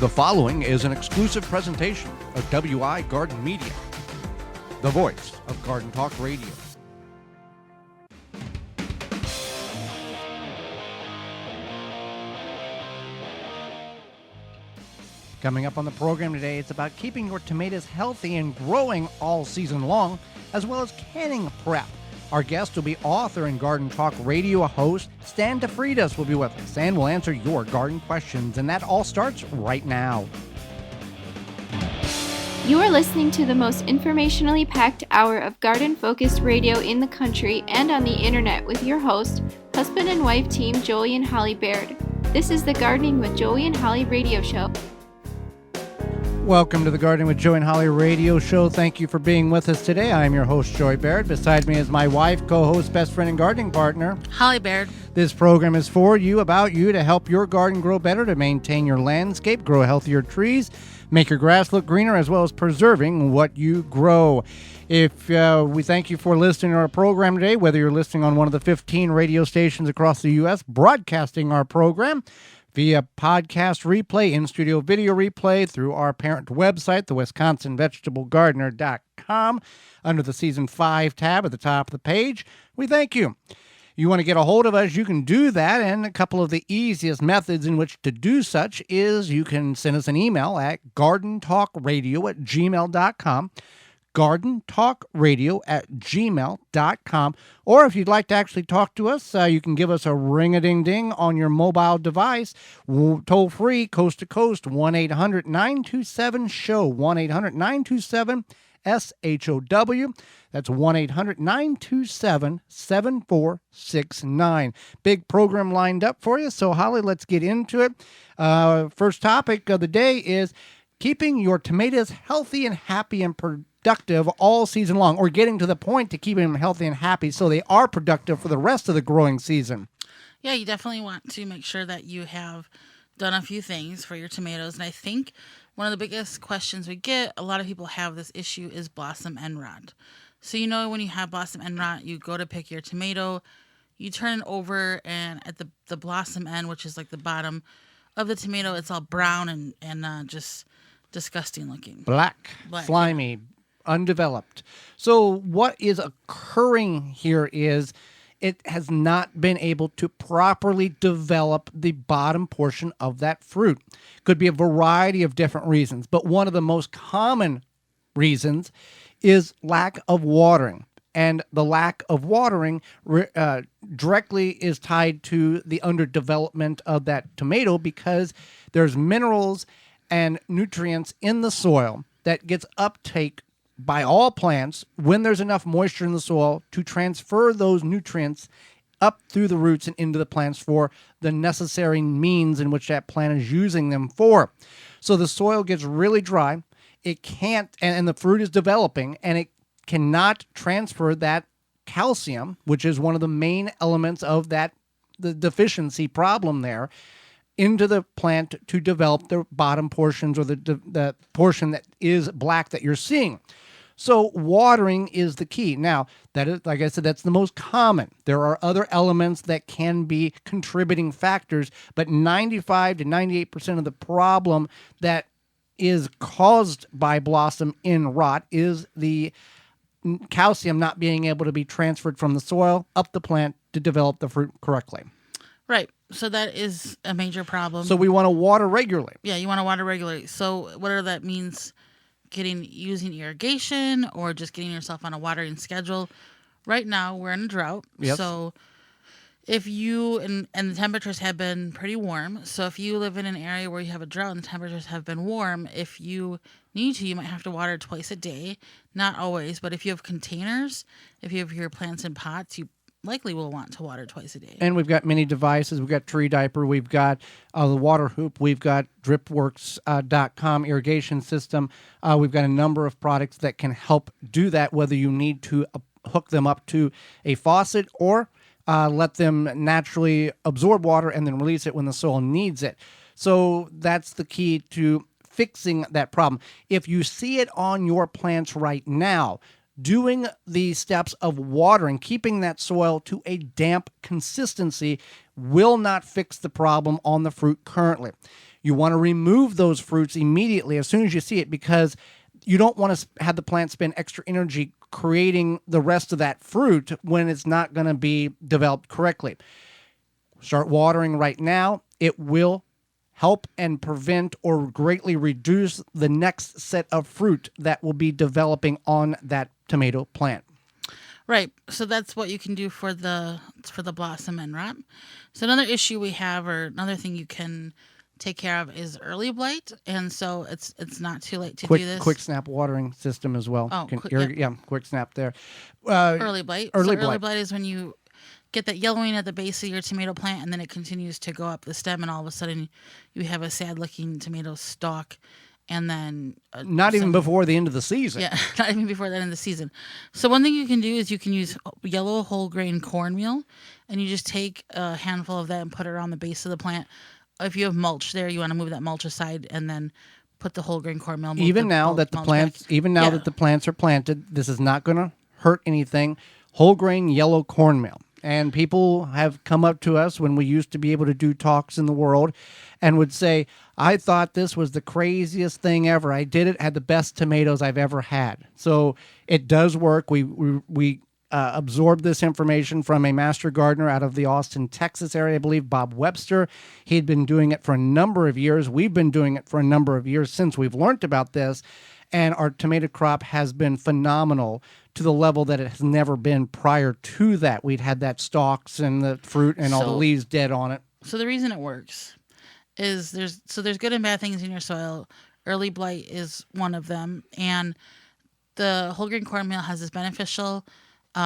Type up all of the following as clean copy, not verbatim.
The following is an exclusive presentation of WI Garden Media, the voice of Garden Talk Radio. Coming up on the program today, it's about keeping your tomatoes healthy and growing all season long, as well as canning prep. Our guest will be author and Garden Talk Radio host Stan DeFreitas will be with us, and we'll answer your garden questions, and that all starts right now. You are listening to the most informationally packed hour of garden-focused radio in the country and on the internet with your host, husband and wife team Joey and Holly Baird. This is the Gardening with Joey and Holly radio show. Welcome to the Gardening with Joey and Holly radio show. Thank you for being with us today. I'm your host, Joey Baird. Beside me is my wife, co-host, best friend, and gardening partner, Holly Baird. This program is for you, about you, to help your garden grow better, to maintain your landscape, grow healthier trees, make your grass look greener, as well as preserving what you grow. If we thank you for listening to our program today, whether you're listening on one of the 15 radio stations across the U.S. broadcasting our program, via podcast replay, in-studio video replay, through our parent website, the WisconsinVegetableGardener.com, under the Season 5 tab at the top of the page. We thank you. You want to get a hold of us, you can do that, and a couple of the easiest methods in which to do such is you can send us an email at gardentalkradio@gmail.com, gardentalkradio@gmail.com, or if you'd like to actually talk to us, you can give us a ring-a-ding-ding on your mobile device, toll-free, coast-to-coast, 1-800-927-SHOW, 1-800-927-SHOW. That's 1-800-927-7469. Big program lined up for you, so Holly, let's get into it. First topic of the day is keeping your tomatoes healthy and happy and productive all season long, or getting to the point to keeping them healthy and happy so they are productive for the rest of the growing season. Yeah, you definitely want to make sure that you have done a few things for your tomatoes. And I think one of the biggest questions we get, a lot of people have this issue, is blossom end rot. So when you have blossom end rot, you go to pick your tomato, you turn it over, and at the blossom end, which is like the bottom of the tomato, it's all brown and just disgusting looking. Black. Slimy, undeveloped. So what is occurring here is it has not been able to properly develop the bottom portion of that fruit. Could be a variety of different reasons, but one of the most common reasons is lack of watering. And the lack of watering directly is tied to the underdevelopment of that tomato, because there's minerals and nutrients in the soil that gets uptake by all plants when there's enough moisture in the soil to transfer those nutrients up through the roots and into the plants for the necessary means in which that plant is using them for. So the soil gets really dry. It can't, and the fruit is developing, and it cannot transfer that calcium, which is one of the main elements of the deficiency problem there, into the plant to develop the bottom portions, or the portion that is black that you're seeing. So watering is the key. Now, that is, like I said, that's the most common. There are other elements that can be contributing factors, but 95 to 98% of the problem that is caused by blossom end rot is the calcium not being able to be transferred from the soil up the plant to develop the fruit correctly. Right. So that is a major problem. So we want to water regularly. Yeah, you want to water regularly. So whether that means using irrigation or just getting yourself on a watering schedule. Right now, we're in a drought. Yep. So if you, and the temperatures have been pretty warm. So if you live in an area where you have a drought and the temperatures have been warm, if you need to, you might have to water twice a day. Not always, but if you have containers, if you have your plants in pots, you likely will want to water twice a day. And we've got many devices. We've got Tree Diaper. We've got the Water Hoop. We've got dripworks.com irrigation system. We've got a number of products that can help do that, whether you need to hook them up to a faucet or let them naturally absorb water and then release it when the soil needs it. So that's the key to fixing that problem. If you see it on your plants right now, doing the steps of watering, keeping that soil to a damp consistency, will not fix the problem on the fruit currently. You want to remove those fruits immediately as soon as you see it, because you don't want to have the plant spend extra energy creating the rest of that fruit when it's not going to be developed correctly. Start watering right now. It will help and prevent or greatly reduce the next set of fruit that will be developing on that tomato plant. Right. So that's what you can do for the blossom end rot. So another issue we have, or another thing you can take care of, is early blight. And so it's not too late to do this. Quick snap watering system as well. Oh, quick snap there. Early blight. Early blight is when you get that yellowing at the base of your tomato plant, and then it continues to go up the stem, and all of a sudden you have a sad-looking tomato stalk. And then not even before the end of the season. Yeah, not even before the end of the season. So one thing you can do is you can use yellow whole grain cornmeal, and you just take a handful of that and put it around the base of the plant. If you have mulch there, you want to move that mulch aside and then put the whole grain cornmeal. Even now that the plants are planted, this is not going to hurt anything. Whole grain yellow cornmeal. And people have come up to us when we used to be able to do talks in the world and would say, I thought this was the craziest thing ever. I did it, had the best tomatoes I've ever had. So it does work. We absorbed this information from a master gardener out of the Austin, Texas area, I believe, Bob Webster. He'd been doing it for a number of years. We've been doing it for a number of years since we've learned about this. And our tomato crop has been phenomenal to the level that it has never been prior to that. We'd had that stalks and the fruit and all the leaves dead on it. So the reason it works is there's good and bad things in your soil. Early blight is one of them. And the whole grain cornmeal has this beneficial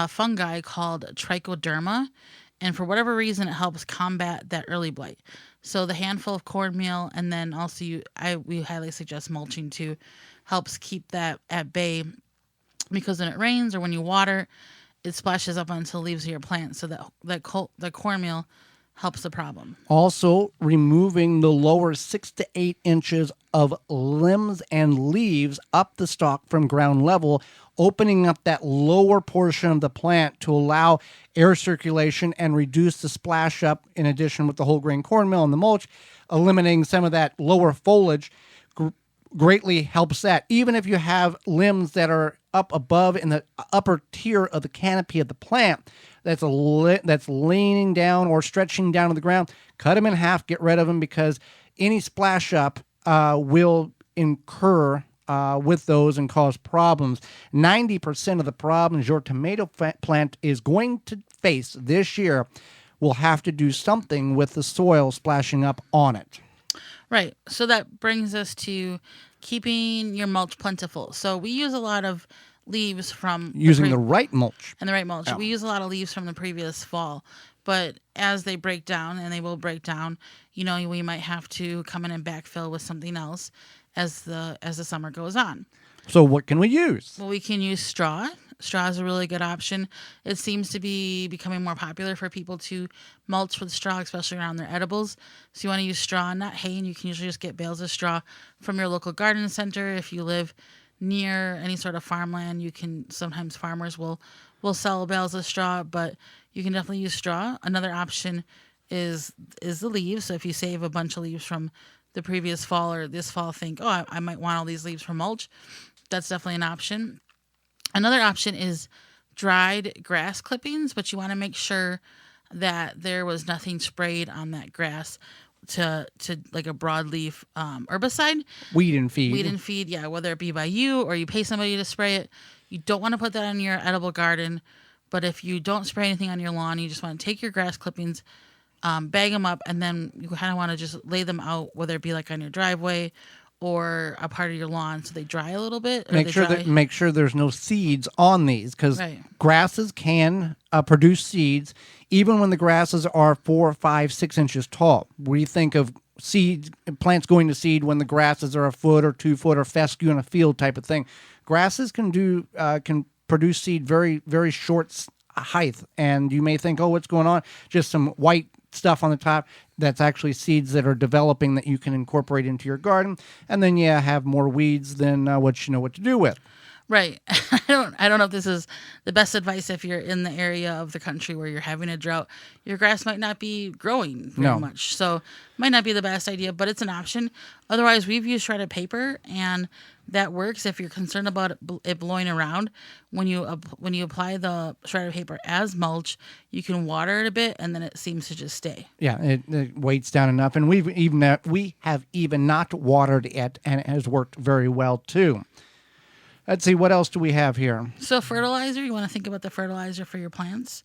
fungi called trichoderma. And for whatever reason, it helps combat that early blight. So the handful of cornmeal, and then also we highly suggest mulching too, helps keep that at bay, because when it rains or when you water, it splashes up onto the leaves of your plant. So that cornmeal helps the problem. Also, removing the lower 6 to 8 inches of limbs and leaves up the stalk from ground level, opening up that lower portion of the plant to allow air circulation and reduce the splash up, in addition with the whole grain cornmeal and the mulch, eliminating some of that lower foliage greatly helps that. Even if you have limbs that are up above in the upper tier of the canopy of the plant that's leaning down or stretching down to the ground, cut them in half, get rid of them, because any splash up will incur with those and cause problems. 90% of the problems your tomato plant is going to face this year will have to do something with the soil splashing up on it. Right. So that brings us to keeping your mulch plentiful. So we use a lot of leaves from... Using the right mulch. And the right mulch. Yeah. We use a lot of leaves from the previous fall. But as they break down, and they will break down, we might have to come in and backfill with something else as the summer goes on. So what can we use? Well, we can use straw. Straw is a really good option. It seems to be becoming more popular for people to mulch with straw, especially around their edibles. So you want to use straw, not hay, and you can usually just get bales of straw from your local garden center. If you live near any sort of farmland, sometimes farmers will sell bales of straw, but you can definitely use straw. Another option is the leaves. So if you save a bunch of leaves from the previous fall or this fall, think, I might want all these leaves for mulch. That's definitely an option. Another option is dried grass clippings, but you want to make sure that there was nothing sprayed on that grass to like a broadleaf herbicide. Weed and feed, yeah, whether it be by you or you pay somebody to spray it. You don't want to put that on your edible garden, but if you don't spray anything on your lawn, you just want to take your grass clippings, bag them up, and then you kind of want to just lay them out, whether it be like on your driveway or a part of your lawn, so they dry a little bit. Make sure there's no seeds on these, because grasses can produce seeds even when the grasses are 4, 5, 6 inches tall. We think of plants going to seed when the grasses are 1 foot or 2 foot or fescue in a field type of thing. Grasses can produce seed very, very short height, and you may think, what's going on? Just some white stuff on the top. That's actually seeds that are developing that you can incorporate into your garden, and then have more weeds than what you know what to do with. Right. I don't know if this is the best advice if you're in the area of the country where you're having a drought. Your grass might not be growing very much. So might not be the best idea, but it's an option. Otherwise, we've used shredded paper, and that works if you're concerned about it blowing around. When you apply the shredded paper as mulch, you can water it a bit, and then it seems to just stay. Yeah, it weights down enough, and we have even not watered it, and it has worked very well too. Let's see, what else do we have here? So fertilizer, you want to think about the fertilizer for your plants,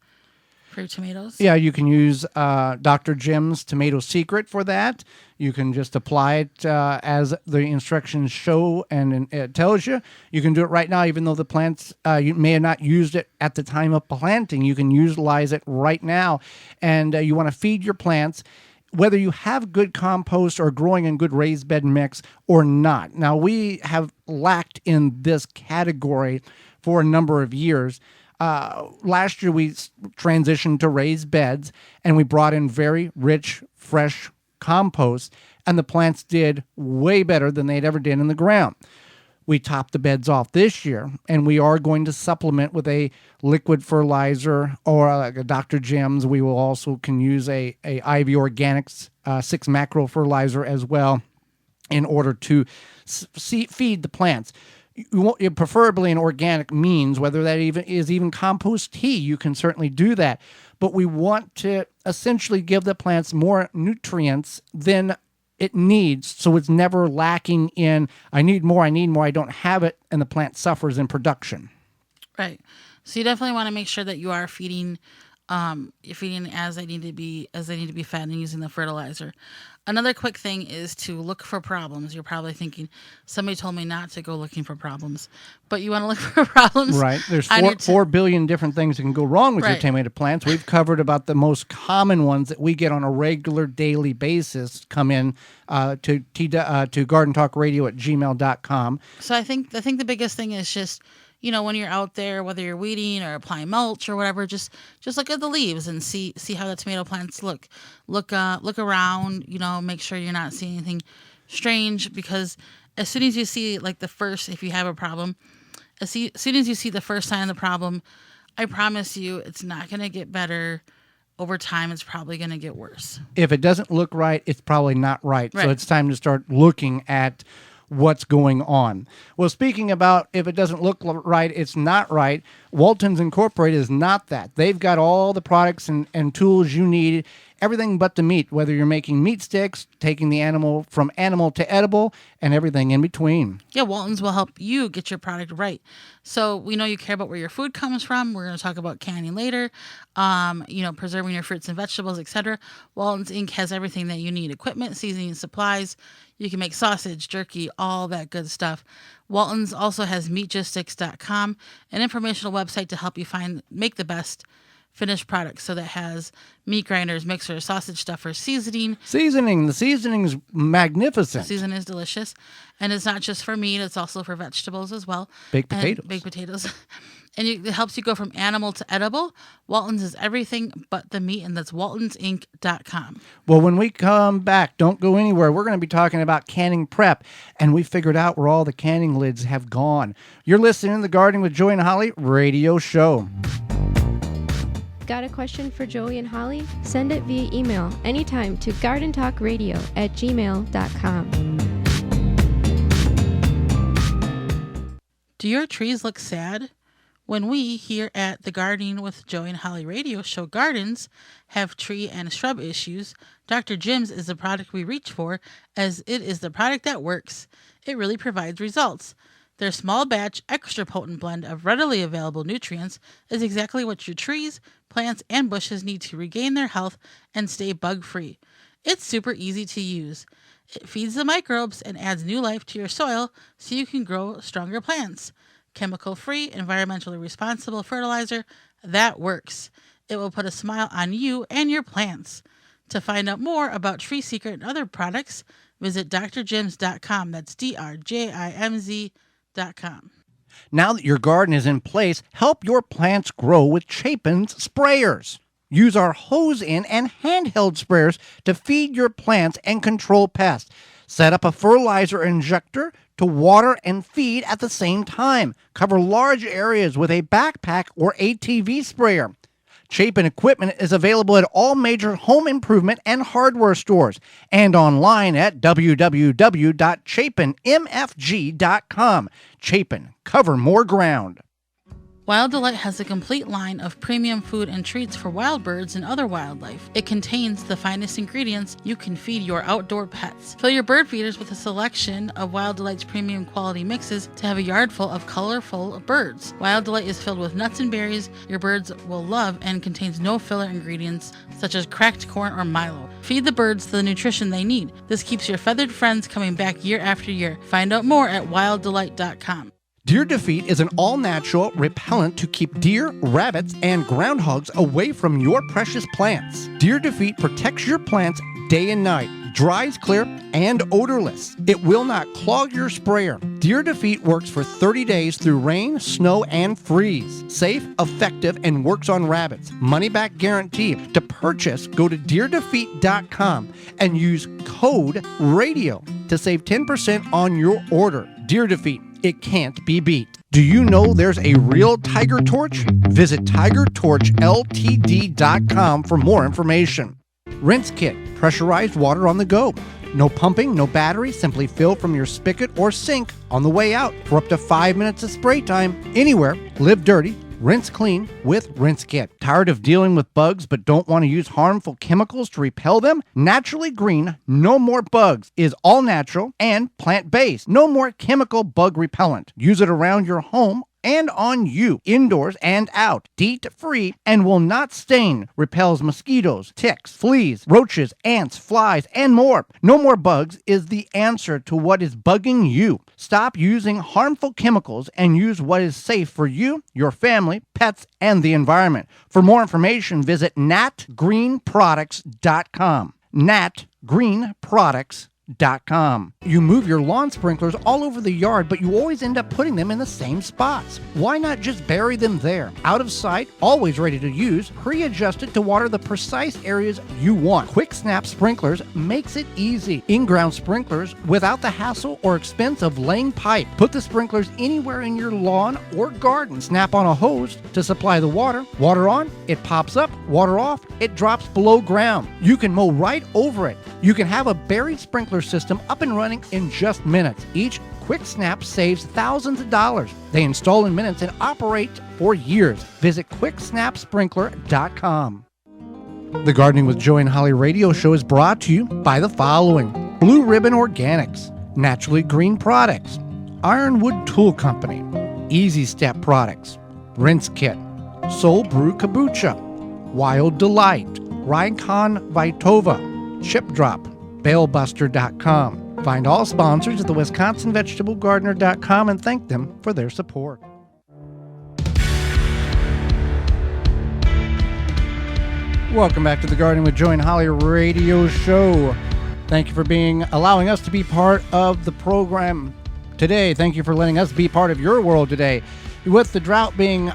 for your tomatoes? Yeah, you can use Dr. Jim's Tomato Secret for that. You can just apply it as the instructions show and it tells you. You can do it right now, even though the plants, you may have not used it at the time of planting. You can utilize it right now. And you want to feed your plants, whether you have good compost or growing in good raised bed mix or not. Now, we have lacked in this category for a number of years. Last year, we transitioned to raised beds, and we brought in very rich, fresh compost, and the plants did way better than they'd ever did in the ground. We topped the beds off this year, and we are going to supplement with a liquid fertilizer or like a Dr. Jim's. We will also can use a Ivy Organics 6 macro fertilizer as well in order to feed the plants. Preferably an organic means, whether that even compost tea, you can certainly do that. But we want to essentially give the plants more nutrients than it needs, so it's never lacking in, I need more, I don't have it, and the plant suffers in production. Right. So you definitely want to make sure that you are feeding as they need to be fed and using the fertilizer. Another quick thing is to look for problems. You're probably thinking, somebody told me not to go looking for problems, but you want to look for problems. Right. There's 4 billion different things that can go wrong with your tomato plants. We've covered about the most common ones that we get on a regular daily basis come in to gardentalkradio@gmail.com. So I think the biggest thing is just, when you're out there, whether you're weeding or applying mulch or whatever, just look at the leaves and see how the tomato plants look. Look around, make sure you're not seeing anything strange, because as soon as you see if you have a problem, as soon as you see the first sign of the problem, I promise you it's not going to get better. Over time, it's probably going to get worse. If it doesn't look right, it's probably not right. So it's time to start looking at what's going on. Well, speaking about if it doesn't look right, it's not right. Walton's Incorporated is not that. They've got all the products and tools you need, everything but the meat, whether you're making meat sticks, taking the animal from animal to edible, and everything in between. Yeah, Walton's will help you get your product right. So we know you care about where your food comes from. We're going to talk about canning later, preserving your fruits and vegetables, etc. Walton's Inc. has everything that you need: equipment, seasoning, supplies. You can make sausage, jerky, all that good stuff. Walton's also has meatgistics.com, an informational website to help you make the best finished products. So that has meat grinders, mixers, sausage stuffers, seasoning. The seasoning is magnificent. The seasoning is delicious. And it's not just for meat, it's also for vegetables as well. Baked potatoes. And it helps you go from animal to edible. Walton's is everything but the meat, and that's waltonsinc.com. Well, when we come back, don't go anywhere. We're going to be talking about canning prep, and we figured out where all the canning lids have gone. You're listening to the Gardening with Joey and Holly radio show. Got a question for Joey and Holly? Send it via email anytime to gardentalkradio@gmail.com. Do your trees look sad? When we here at the Gardening with Joey and Holly radio show gardens have tree and shrub issues, Dr. Jim's is the product we reach for, as it is the product that works. It really provides results. Their small batch, extra potent blend of readily available nutrients is exactly what your trees, plants, and bushes need to regain their health and stay bug-free. It's super easy to use. It feeds the microbes and adds new life to your soil so you can grow stronger plants. Chemical-free, environmentally responsible fertilizer that works. It will put a smile on you and your plants. To find out more about Tree Secret and other products, visit drjims.com. That's drjimz.com. Now that your garden is in place, help your plants grow with Chapin's sprayers. Use our hose-in and handheld sprayers to feed your plants and control pests. Set up a fertilizer injector to water and feed at the same time. Cover large areas with a backpack or ATV sprayer. Chapin equipment is available at all major home improvement and hardware stores and online at www.chapinmfg.com. Chapin, cover more ground. Wild Delight has a complete line of premium food and treats for wild birds and other wildlife. It contains the finest ingredients you can feed your outdoor pets. Fill your bird feeders with a selection of Wild Delight's premium quality mixes to have a yard full of colorful birds. Wild Delight is filled with nuts and berries your birds will love and contains no filler ingredients such as cracked corn or Milo. Feed the birds the nutrition they need. This keeps your feathered friends coming back year after year. Find out more at wilddelight.com. Deer Defeat is an all-natural repellent to keep deer, rabbits, and groundhogs away from your precious plants. Deer Defeat protects your plants day and night, dries clear, and odorless. It will not clog your sprayer. Deer Defeat works for 30 days through rain, snow, and freeze. Safe, effective, and works on rabbits. Money-back guarantee. To purchase, go to deerdefeat.com and use code RADIO to save 10% on your order. Deer Defeat. It can't be beat. Do you know there's a real Tiger Torch? Visit TigerTorchLTD.com for more information. Rinse Kit. Pressurized water on the go. No pumping, no battery. Simply fill from your spigot or sink on the way out for up to 5 minutes of spray time. Anywhere. Live dirty. Rinse clean with Rinse Kit. Tired of dealing with bugs but don't want to use harmful chemicals to repel them? Naturally Green No More Bugs is all natural and plant-based. No more chemical bug repellent. Use it around your home and on you, indoors and out. DEET-free and will not stain. Repels mosquitoes, ticks, fleas, roaches, ants, flies, and more. No More Bugs is the answer to what is bugging you. Stop using harmful chemicals and use what is safe for you, your family, pets, and the environment. For more information, visit natgreenproducts.com. natgreenproducts.com. You move your lawn sprinklers all over the yard, but you always end up putting them in the same spots. Why not just bury them there? Out of sight, always ready to use, pre-adjusted to water the precise areas you want. Quick Snap Sprinklers makes it easy. In-ground sprinklers without the hassle or expense of laying pipe. Put the sprinklers anywhere in your lawn or garden. Snap on a hose to supply the water. Water on, it pops up. Water off, it drops below ground. You can mow right over it. You can have a buried sprinkler system up and running in just minutes. Each Quick Snap saves thousands of dollars. They install in minutes and operate for years. Visit quicksnapsprinkler.com. The Gardening with Joey and Holly radio show is brought to you by the following: Blue Ribbon Organics, Naturally Green Products, Ironwood Tool Company, Easy Step Products, Rinse Kit, Soul Brew Kombucha, Wild Delight, Ricon Vitova, Chip Drop, BaleBuster.com. Find all sponsors at the WisconsinVegetableGardener.com and thank them for their support. Welcome back to the Gardening with Joey and Holly radio show. Thank you for allowing us to be part of the program today. Thank you for letting us be part of your world today. With the drought being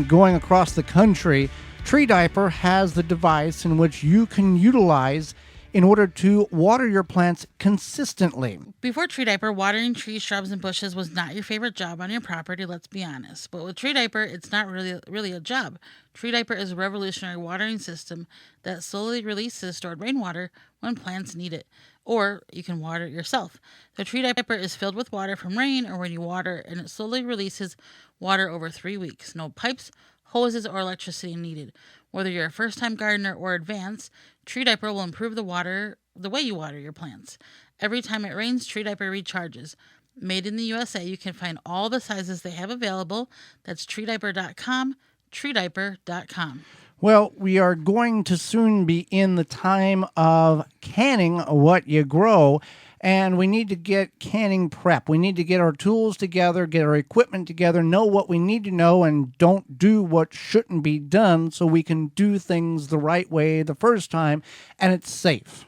going across the country, Tree Diaper has the device in which you can utilize in order to water your plants consistently. Before Tree Diaper, watering trees, shrubs, and bushes was not your favorite job on your property, let's be honest. But with Tree Diaper, it's not really a job. Tree Diaper is a revolutionary watering system that slowly releases stored rainwater when plants need it, or you can water it yourself. The Tree Diaper is filled with water from rain or when you water, and it slowly releases water over 3 weeks. No pipes, hoses, or electricity needed. Whether you're a first-time gardener or advanced, Tree Diaper will improve the way you water your plants. Every time it rains, Tree Diaper recharges. Made in the USA, you can find all the sizes they have available. That's treediaper.com, treediaper.com. Well, we are going to soon be in the time of canning what you grow, and we need to get canning prep. We need to get our tools together, get our equipment together, know what we need to know, and don't do what shouldn't be done so we can do things the right way the first time, and it's safe.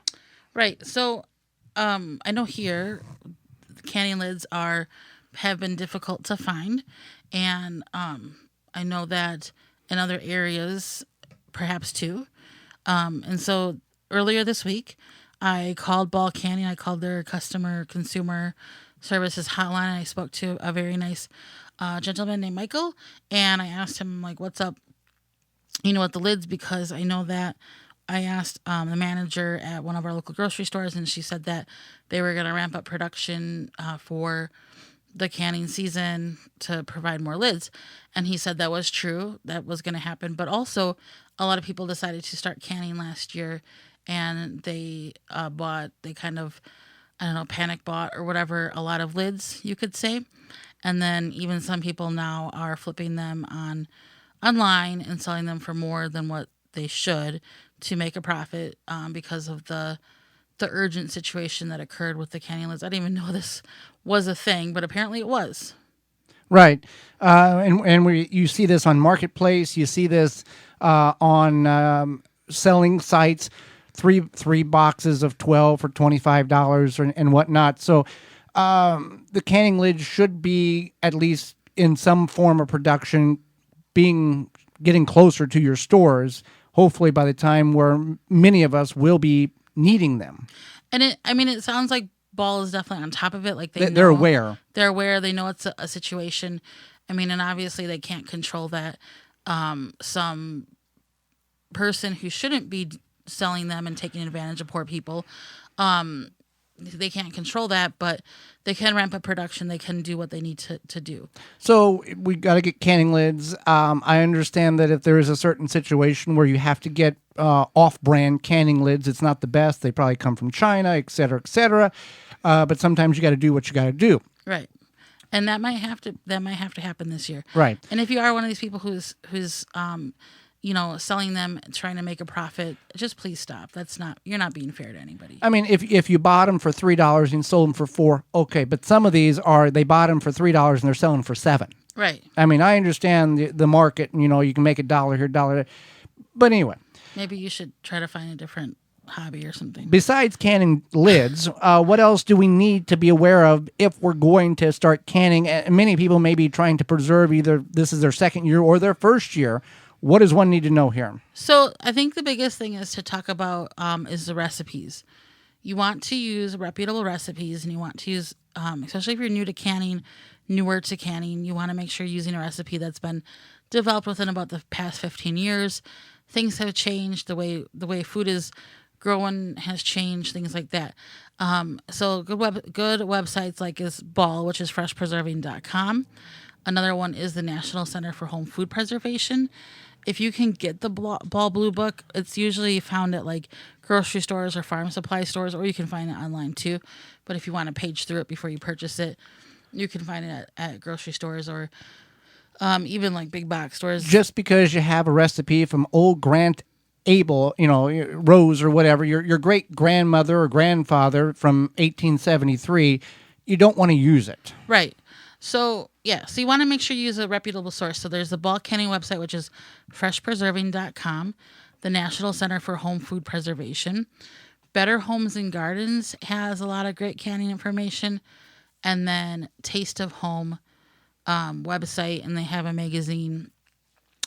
Right. So I know here canning lids have been difficult to find, and I know that in other areas perhaps too. And so earlier this week, I called Ball Canning. I called their consumer services hotline, and I spoke to a very nice gentleman named Michael, and I asked him, like, what's up, with the lids, because I know that I asked the manager at one of our local grocery stores, and she said that they were going to ramp up production for the canning season to provide more lids. And he said that was true. That was going to happen. But also, a lot of people decided to start canning last year, and they kind of, panic bought or whatever, a lot of lids, you could say. And then even some people now are flipping them online and selling them for more than what they should to make a profit because of the urgent situation that occurred with the canning lids. I didn't even know this was a thing, but apparently it was. Right. And you see this on Marketplace. You see this on selling sites, three boxes of 12 for $25 and whatnot. So the canning lids should be, at least in some form of production, getting closer to your stores, hopefully by the time where many of us will be needing them. And it sounds like Ball is definitely on top of it. Like they're aware. They're aware. They know it's a situation. And obviously they can't control that. Some person who shouldn't be selling them and taking advantage of poor people, they can't control that, but they can ramp up production. They can do what they need to do. So we got to get canning lids. I understand that if there is a certain situation where you have to get off-brand canning lids, it's not the best. They probably come from China, et cetera, et cetera. But sometimes you got to do what you got to do. Right. And that might have to happen this year. Right. And if you are one of these people who's selling them, trying to make a profit, just please stop. You're not being fair to anybody. If you bought them for $3 and sold them for $4, okay. But some of these they bought them for $3 and they're selling for $7. Right. I understand the market, and you can make $1 here, $1 there. But anyway. Maybe you should try to find a different hobby or something. Besides canning lids, what else do we need to be aware of if we're going to start canning? And many people may be trying to preserve, either this is their second year or their first year. What does one need to know here? So I think the biggest thing is to talk about is the recipes. You want to use reputable recipes, and you want to use, especially if you're newer to canning, you want to make sure you're using a recipe that's been developed within about the past 15 years. Things have changed. The way food is growing has changed, things like that. So good websites like is Ball, which is freshpreserving.com. Another one is the National Center for Home Food Preservation. If you can get the Ball Blue Book, it's usually found at like grocery stores or farm supply stores, or you can find it online too. But if you want to page through it before you purchase it, you can find it at grocery stores or even like big box stores. Just because you have a recipe from old Grant Abel, Rose or whatever, your great grandmother or grandfather from 1873, you don't want to use it. Right. So you want to make sure you use a reputable source. So there's the Ball Canning website, which is freshpreserving.com, the National Center for Home Food Preservation. Better Homes and Gardens has a lot of great canning information. And then Taste of Home website, and they have a magazine.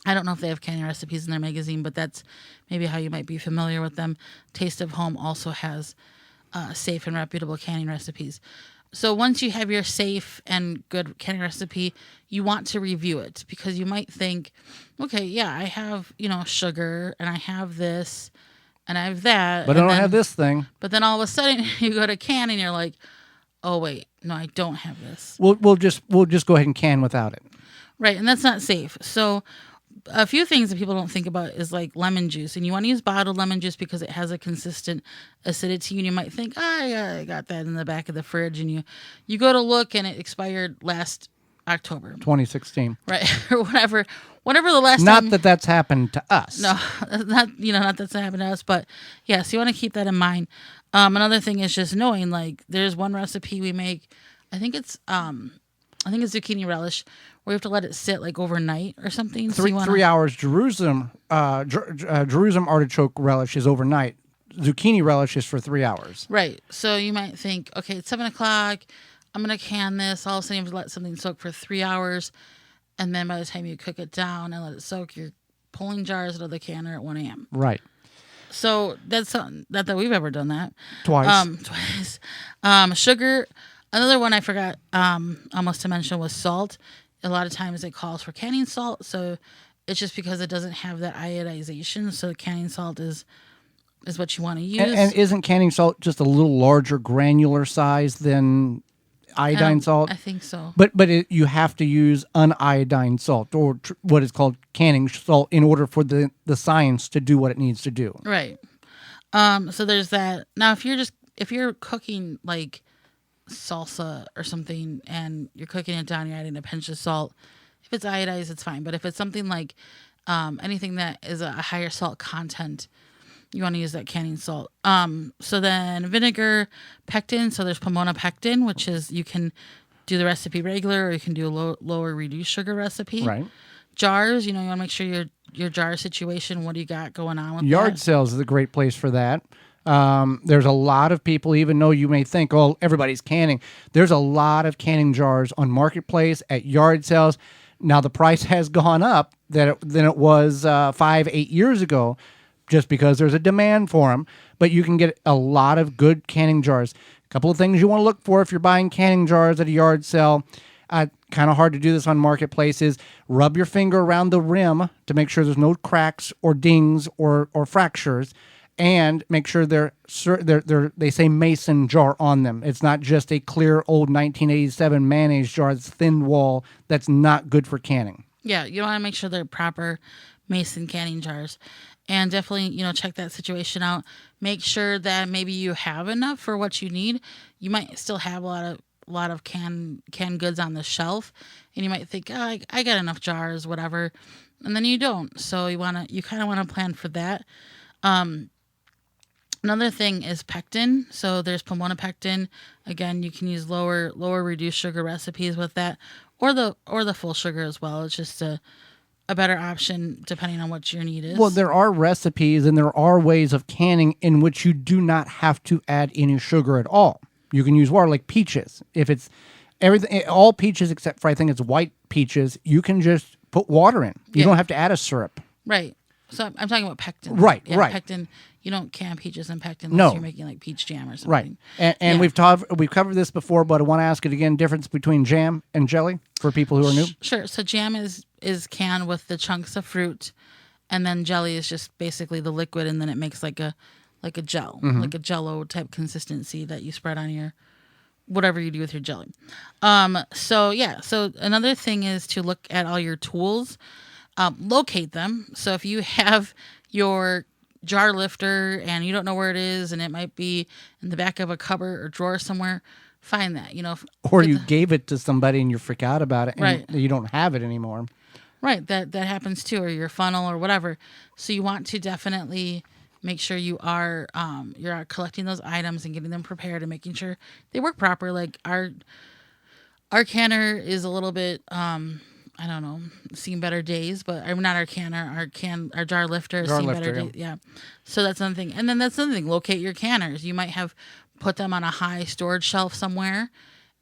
I don't know if they have canning recipes in their magazine, but that's maybe how you might be familiar with them. Taste of Home also has safe and reputable canning recipes. So once you have your safe and good canning recipe, you want to review it, because you might think, okay, yeah, I have, sugar, and I have this, and I have that. But I don't have this thing. But then all of a sudden you go to can and you're like, oh wait, no, I don't have this. We'll just go ahead and can without it. Right, and that's not safe. So a few things that people don't think about is like lemon juice, and you want to use bottled lemon juice because it has a consistent acidity, and you might think, I got that in the back of the fridge, and you go to look and it expired last October 2016, right? Or whatever the last not time. that that's happened to us. No, not that's happened to us, but yeah, so you want to keep that in mind. Another thing is just knowing, like, there's one recipe we make, I think it's zucchini relish, where you have to let it sit like overnight or something. 3 hours. Jerusalem artichoke relish is overnight. Zucchini relish is for 3 hours. Right. So you might think, okay, it's 7:00. I'm going to can this. All of a sudden you have to let something soak for 3 hours. And then by the time you cook it down and let it soak, you're pulling jars out of the canner at 1 a.m. Right. So that's something, not that we've ever done that. Twice. Twice. Sugar. Another one I forgot almost to mention was salt. A lot of times it calls for canning salt, so it's just because it doesn't have that iodization. So canning salt is what you want to use. And isn't canning salt just a little larger granular size than iodine salt? I think so. But you have to use uniodine salt, or what is called canning salt, in order for the science to do what it needs to do. Right. So there's that. Now, if you're cooking like salsa or something and you're cooking it down, you're adding a pinch of salt. If it's iodized, it's fine. But if it's something like anything that is a higher salt content, you want to use that canning salt. So then vinegar, pectin. So there's Pomona pectin, which is, you can do the recipe regular, or you can do a lower reduced sugar recipe. Right. Jars, you want to make sure your jar situation, what do you got going on with Yard that? sales is a great place for that. There's a lot of people, even though you may think, oh, everybody's canning, there's a lot of canning jars on Marketplace, at yard sales. Now, the price has gone up than it was 5-8 years ago, just because there's a demand for them. But you can get a lot of good canning jars. A couple of things you want to look for if you're buying canning jars at a yard sale. Kind of hard to do this on Marketplace, is rub your finger around the rim to make sure there's no cracks or dings or fractures, and make sure they say mason jar on them. It's not just a clear old 1987 mayonnaise jar that's thin wall. That's not good for canning. Yeah, you want to make sure they're proper mason canning jars. And definitely, check that situation out. Make sure that maybe you have enough for what you need. You might still have a lot of canned goods on the shelf, and you might think, oh, I got enough jars, whatever, and then you don't. So you kind of want to plan for that. Another thing is pectin. So there's Pomona pectin. Again, you can use lower reduced sugar recipes with that, or the full sugar as well. It's just a better option depending on what your need is. Well, there are recipes and there are ways of canning in which you do not have to add any sugar at all. You can use water, like peaches. If it's everything, all peaches except for, I think it's white peaches, you can just put water in. You don't have to add a syrup. Right. So I'm talking about pectin. Right, yeah, right. Pectin. You don't can peaches and pectin unless you're making like peach jam or something. Right. And we've covered this before, but I want to ask it again. Difference between jam and jelly for people who are new? Sure. So jam is canned with the chunks of fruit, and then jelly is just basically the liquid, and then it makes like a gel, like a Jell-O type consistency that you spread on your whatever you do with your jelly. So another thing is to look at all your tools, locate them. So if you have your jar lifter and you don't know where it is, and it might be in the back of a cupboard or drawer somewhere, find that, Or you gave it to somebody and you forgot about it, and Right. you don't have it anymore. Right, that happens too, or your funnel or whatever. So you want to definitely make sure you are collecting those items and getting them prepared and making sure they work proper. Like our canner is a little bit I don't know, seen better days, but I'm not our canner, our jar lifter has seen better days. Yeah. So that's another thing. And then that's another thing, locate your canners. You might have put them on a high storage shelf somewhere,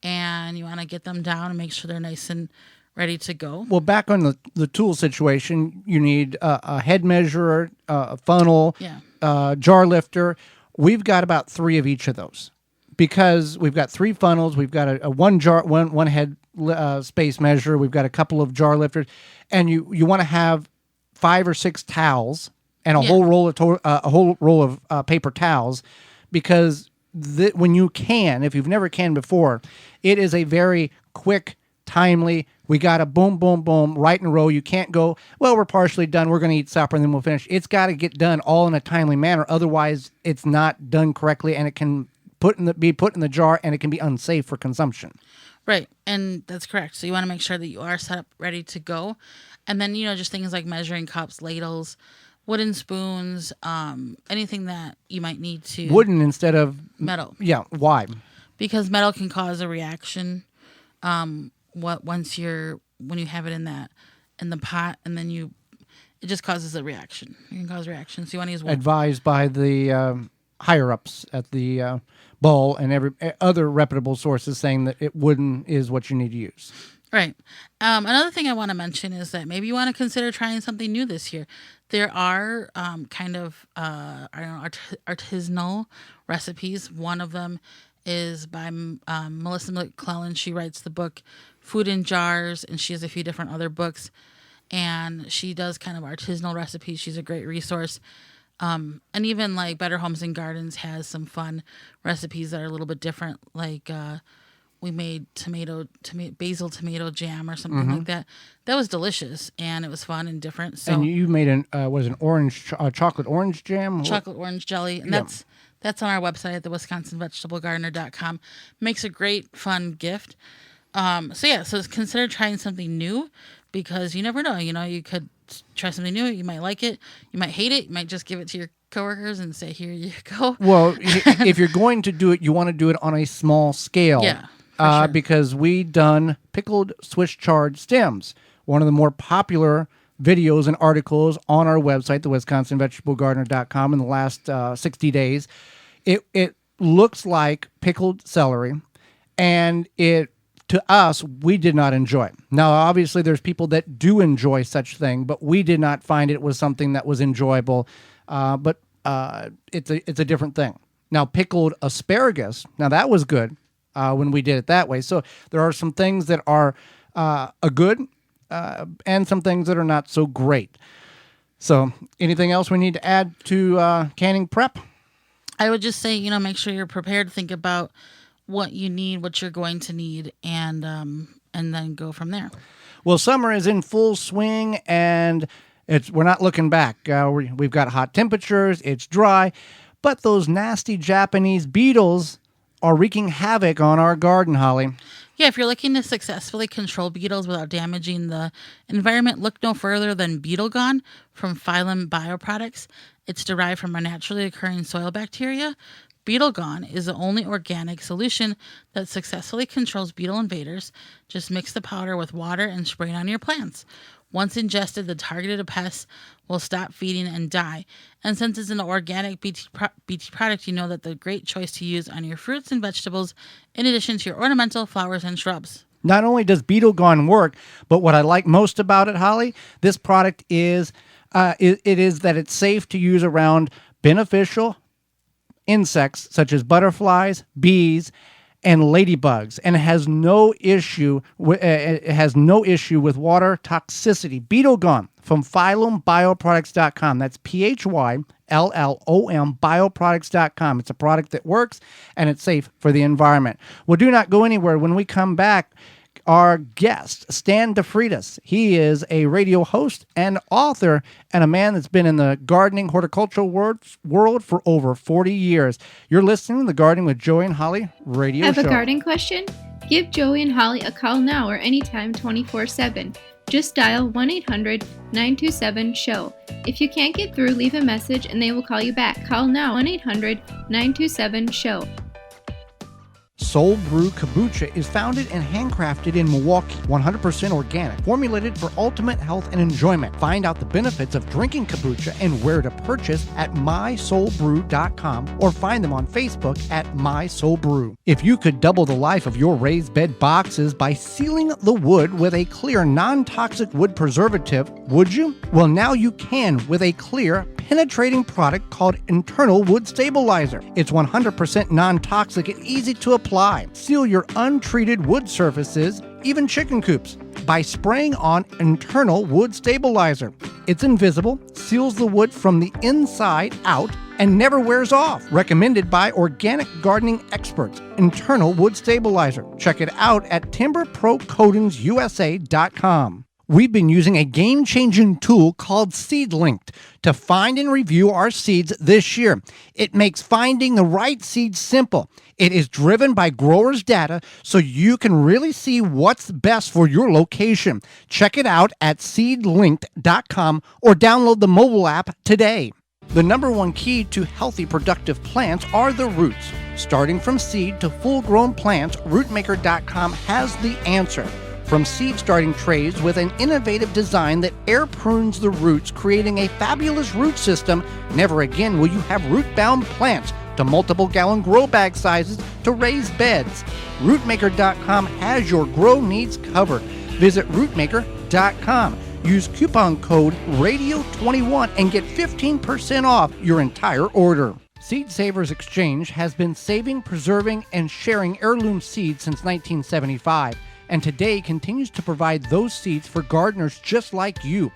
and you want to get them down and make sure they're nice and ready to go. Well, back on the tool situation, you need a head measurer, a funnel, jar lifter. We've got about 3 of each of those, because we've got 3 funnels. We've got a one head space measure. We've got a couple of jar lifters, and you want to have 5 or 6 towels and a whole roll of paper towels, because when you can, if you've never canned before, it is a very quick, timely. We got a boom, boom, boom, right in a row. You can't go, well, we're partially done, we're going to eat supper, and then we'll finish. It's got to get done all in a timely manner. Otherwise, it's not done correctly, and it can be put in the jar, and it can be unsafe for consumption. Right, and that's correct. So you want to make sure that you are set up, ready to go. And then, just things like measuring cups, ladles, wooden spoons, anything that you might need to... Wooden instead of... metal. Yeah, why? Because metal can cause a reaction when you have it in the pot, and then it just causes a reaction. It can cause a reaction. So you want to use wood. Advised by the higher-ups at the bowl and every other reputable sources saying that wooden is what you need to use. Right. Another thing I want to mention is that maybe you want to consider trying something new this year. There are I don't know, artisanal recipes. One of them is by Melissa McClellan. She writes the book Food in Jars, and she has a few different other books. And she does kind of artisanal recipes. She's a great resource. And even like Better Homes and Gardens has some fun recipes that are a little bit different. Like we made basil tomato jam or something like that. That was delicious, and it was fun and different. So And you made an orange chocolate orange jam? chocolate orange jelly, and that's on our website at the WisconsinVegetableGardener.com. Makes a great fun gift. So consider trying something new, because you never know. You could try something new. You might like it. You might hate it. You might just give it to your coworkers and say, "Here you go." Well, if you're going to do it, you want to do it on a small scale. Yeah. Sure. Because we done pickled Swiss chard stems, one of the more popular videos and articles on our website, the WisconsinVegetableGardener.com, in the last 60 days. It looks like pickled celery, and to us, we did not enjoy it. Now, obviously, there's people that do enjoy such thing, but we did not find it was something that was enjoyable. But it's a different thing. Now, pickled asparagus, now that was good. When we did it that way. So there are some things that are good and some things that are not so great. So anything else we need to add to canning prep? I would just say, make sure you're prepared to think about what you need, what you're going to need, and then go from there. Well, summer is in full swing, and we're not looking back. We've got hot temperatures, it's dry, but those nasty Japanese beetles are wreaking havoc on our garden, Holly. Yeah, if you're looking to successfully control beetles without damaging the environment, look no further than Beetle Gone from Phylum Bioproducts. It's derived from a naturally occurring soil bacteria. Beetle Gone is the only organic solution that successfully controls beetle invaders. Just mix the powder with water and spray it on your plants. Once ingested, the targeted pests will stop feeding and die. And since it's an organic BT product, you know that the great choice to use on your fruits and vegetables, in addition to your ornamental flowers and shrubs. Not only does Beetle Gone work, but what I like most about it, Holly, this product is it is that it's safe to use around beneficial insects such as butterflies, bees, and ladybugs, and it has no issue with water toxicity. Beetle Gone from PhylumBioproducts.com. That's PHYLLOM Bioproducts.com. It's a product that works and it's safe for the environment. Well, do not go anywhere. When we come back, our guest, Stan DeFreitas. He is a radio host and author, and a man that's been in the gardening horticultural world for over 40 years. You're listening to the Gardening with Joey and Holly radio Have show. a garden question? Give Joey and Holly a call now or anytime 24/7. Just dial 1-800-927-SHOW. If you can't get through, leave a message and they will call you back. Call now 1-800-927-SHOW. Soul Brew Kombucha is founded and handcrafted in Milwaukee, 100% organic, formulated for ultimate health and enjoyment. Find out the benefits of drinking kombucha and where to purchase at mysoulbrew.com or find them on Facebook at mysoulbrew. If you could double the life of your raised bed boxes by sealing the wood with a clear non-toxic wood preservative, would you? Well, now you can with a clear, penetrating product called Internal Wood Stabilizer. It's 100% non-toxic and easy to apply. Seal your untreated wood surfaces, even chicken coops, by spraying on Internal Wood Stabilizer. It's invisible, seals the wood from the inside out, and never wears off. Recommended by organic gardening experts. Internal Wood Stabilizer. Check it out at timberprocoatingsusa.com. We've been using a game-changing tool called SeedLinked to find and review our seeds this year. It makes finding the right seeds simple. It is driven by growers' data, so you can really see what's best for your location. Check it out at seedlinked.com or download the mobile app today. The number one key to healthy, productive plants are the roots. Starting from seed to full-grown plants, rootmaker.com has the answer. From seed starting trays with an innovative design that air prunes the roots, creating a fabulous root system, never again will you have root-bound plants, to multiple gallon grow bag sizes to raised beds. Rootmaker.com has your grow needs covered. Visit rootmaker.com. Use coupon code RADIO21 and get 15% off your entire order. Seed Savers Exchange has been saving, preserving, and sharing heirloom seeds since 1975, and today continues to provide those seeds for gardeners just like you.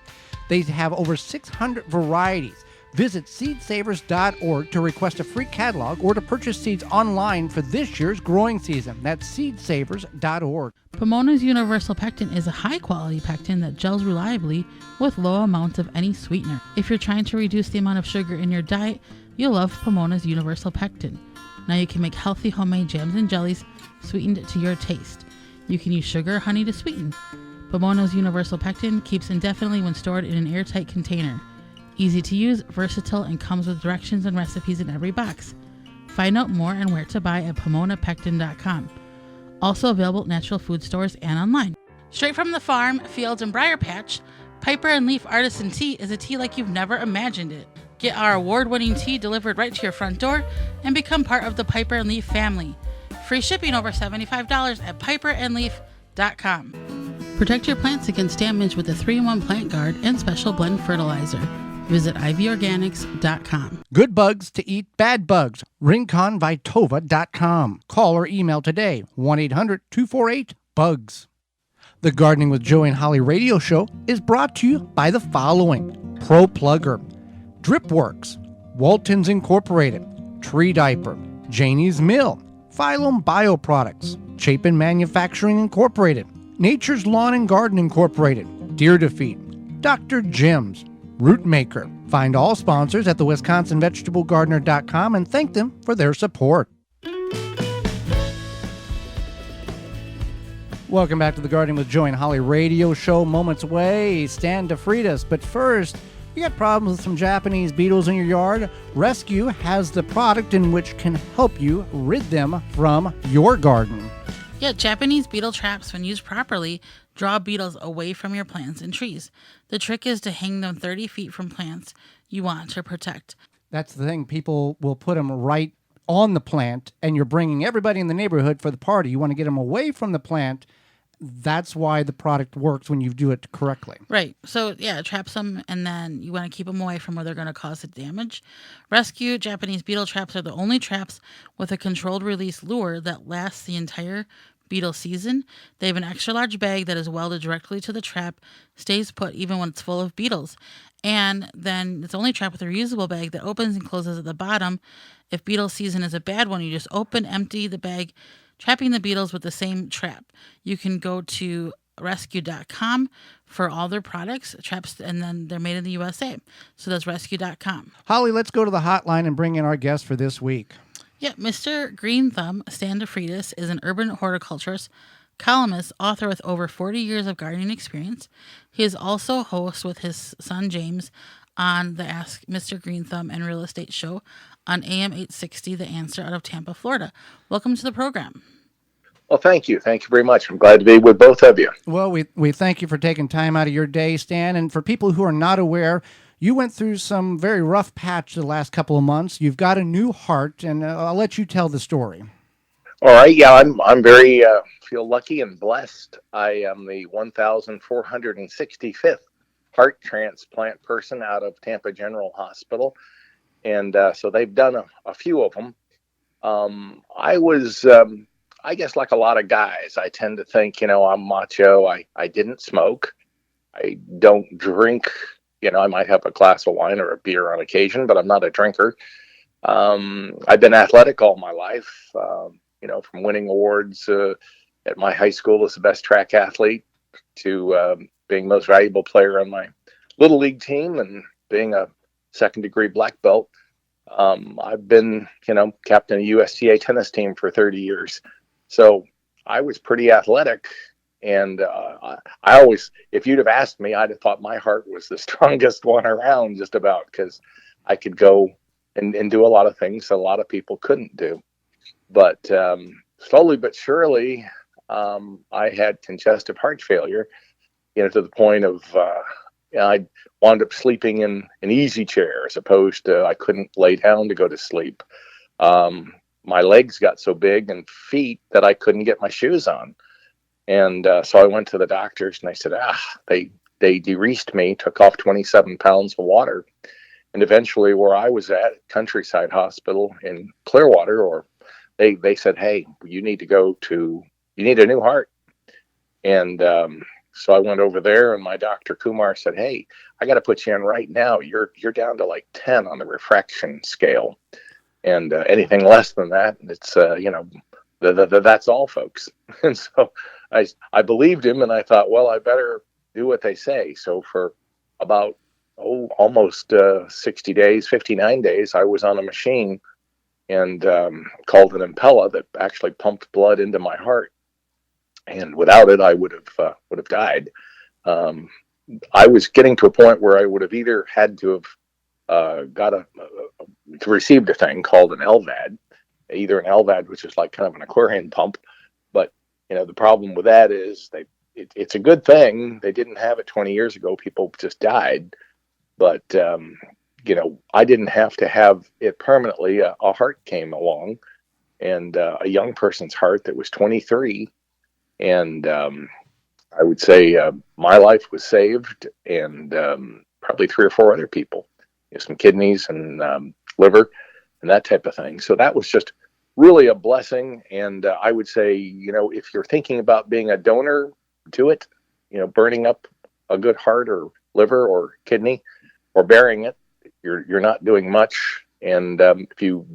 They have over 600 varieties. Visit seedsavers.org to request a free catalog or to purchase seeds online for this year's growing season. That's seedsavers.org. Pomona's Universal Pectin is a high-quality pectin that gels reliably with low amounts of any sweetener. If you're trying to reduce the amount of sugar in your diet, you'll love Pomona's Universal Pectin. Now you can make healthy homemade jams and jellies sweetened to your taste. You can use sugar or honey to sweeten. Pomona's Universal Pectin keeps indefinitely when stored in an airtight container. Easy to use, versatile, and comes with directions and recipes in every box. Find out more and where to buy at PomonaPectin.com. Also available at natural food stores and online. Straight from the farm, fields, and briar patch, Piper and Leaf Artisan Tea is a tea like you've never imagined it. Get our award-winning tea delivered right to your front door and become part of the Piper and Leaf family. Free shipping over $75 at piperandleaf.com. Protect your plants against damage with the 3-in-1 Plant Guard and Special Blend Fertilizer. Visit ivorganics.com. Good bugs to eat bad bugs. RinconVitova.com. Call or email today. 1-800-248-BUGS. The Gardening with Joey and Holly radio show is brought to you by the following: Pro Plugger, Dripworks, Waltons Incorporated, Tree Diaper, Janie's Mill, Phylum Bioproducts, Chapin Manufacturing Incorporated, Nature's Lawn and Garden Incorporated, Deer Defeat, Dr. Jim's, Rootmaker. Find all sponsors at the WisconsinVegetableGardener.com and thank them for their support. Welcome back to the Gardening with Joey and Holly radio show. Moments away, Stan DeFreitas. But first, you got problems with some Japanese beetles in your yard? Rescue has the product in which can help you rid them from your garden. Yeah, Japanese beetle traps, when used properly, draw beetles away from your plants and trees. The trick is to hang them 30 feet from plants you want to protect. That's the thing. People will put them right on the plant, and you're bringing everybody in the neighborhood for the party. You want to get them away from the plant. That's why the product works when you do it correctly. Right. So, yeah, it traps them, and then you want to keep them away from where they're going to cause the damage. Rescue Japanese beetle traps are the only traps with a controlled release lure that lasts the entire beetle season. They have an extra large bag that is welded directly to the trap, stays put even when it's full of beetles. And then it's only trap with a reusable bag that opens and closes at the bottom. If beetle season is a bad one, you just open, empty the bag, trapping the beetles with the same trap. You can go to rescue.com for all their products, traps, and then they're made in the USA. So that's rescue.com. Holly, let's go to the hotline and bring in our guest for this week. Yeah, Mr. Green Thumb, Stan DeFreitas, is an urban horticulturist, columnist, author with over 40 years of gardening experience. He is also host with his son James on the Ask Mr. Green Thumb and Real Estate Show on AM 860, The Answer, out of Tampa, Florida. Welcome to the program. Well, thank you. Thank you very much. I'm glad to be with both of you. Well, we thank you for taking time out of your day, Stan. And for people who are not aware, you went through some very rough patch the last couple of months. You've got a new heart, and I'll let you tell the story. All right. Yeah, I'm very feel lucky and blessed. I am the 1,465th heart transplant person out of Tampa General Hospital, and so they've done a few of them. I was, I guess, like a lot of guys, I tend to think, I'm macho. I didn't smoke. I don't drink. I might have a glass of wine or a beer on occasion, but I'm not a drinker. I've been athletic all my life, from winning awards at my high school as the best track athlete to being most valuable player on my little league team and being a second-degree black belt. I've been, captain of the USTA tennis team for 30 years. So I was pretty athletic. And I always, if you'd have asked me, I'd have thought my heart was the strongest one around, just about, because I could go and do a lot of things that a lot of people couldn't do. But slowly but surely, I had congestive heart failure, to the point of I wound up sleeping in an easy chair as opposed to I couldn't lay down to go to sleep. My legs got so big and feet that I couldn't get my shoes on. And so I went to the doctors, and they said, they de-reesed me, took off 27 pounds of water. And eventually, where I was at, Countryside Hospital in Clearwater, or they said, hey, you need a new heart. And so I went over there, and my doctor Kumar said, hey, I got to put you in right now. You're down to like 10 on the refraction scale. And anything less than that, it's, that's all, folks. And so I believed him, and I thought, well, I better do what they say. So for about almost 60 days, 59 days, I was on a machine and called an Impella that actually pumped blood into my heart. And without it, I would have died. I was getting to a point where I would have either had to have received a thing called an LVAD, either an LVAD, which is like kind of an aquarium pump. But the problem with that is it's a good thing they didn't have it 20 years ago. People just died. But I didn't have to have it permanently. A heart came along, and a young person's heart that was 23. And I would say my life was saved, and probably 3 or 4 other people, some kidneys and liver and that type of thing. So that was just really a blessing. And I would say, if you're thinking about being a donor, do it. Burning up a good heart or liver or kidney or burying it, you're not doing much. And if you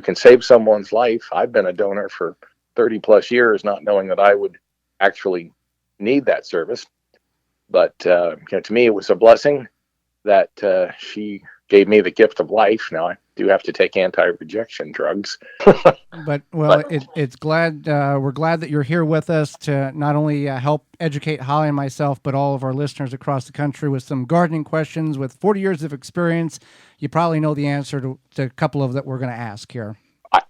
can save someone's life, I've been a donor for 30 plus years, not knowing that I would actually need that service. But to me, it was a blessing that she gave me the gift of life. Now I do have to take anti-rejection drugs. But it's glad we're glad that you're here with us to not only help educate Holly and myself, but all of our listeners across the country with some gardening questions. With 40 years of experience, you probably know the answer to a couple of that we're going to ask here.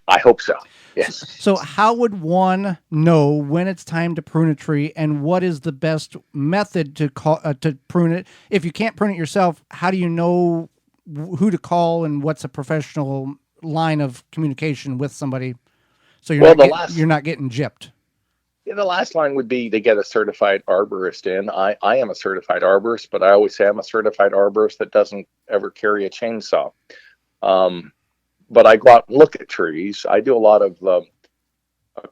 I hope so. Yes. So how would one know when it's time to prune a tree, and what is the best method to prune it? If you can't prune it yourself, how do you know who to call, and what's a professional line of communication with somebody? So you're not getting gypped. Yeah, the last line would be to get a certified arborist in. I am a certified arborist, but I always say I'm a certified arborist that doesn't ever carry a chainsaw. But I go out and look at trees. I do a lot of